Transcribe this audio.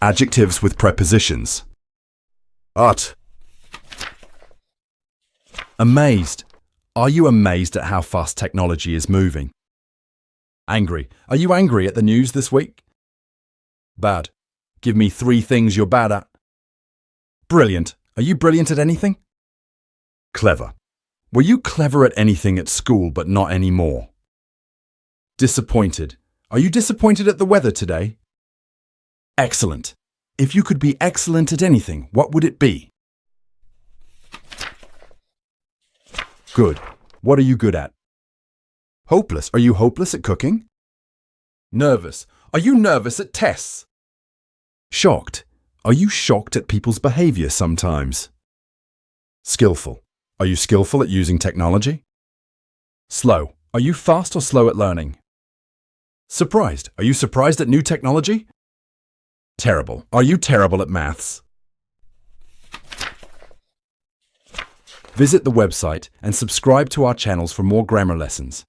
Adjectives with prepositions. Art. Amazed. Are you amazed at how fast technology is moving? Angry. Are you angry at the news this week? Bad. Give me 3 things you're bad at. Brilliant. Are you brilliant at anything? Clever. Were you clever at anything at school but not anymore? Disappointed. Are you disappointed at the weather today? Excellent. If you could be excellent at anything, what would it be? Good. What are you good at? Hopeless. Are you hopeless at cooking? Nervous. Are you nervous at tests? Shocked. Are you shocked at people's behavior sometimes? Skillful. Are you skillful at using technology? Slow. Are you fast or slow at learning? Surprised. Are you surprised at new technology? Terrible. Are you terrible at maths? Visit the website and subscribe to our channels for more grammar lessons.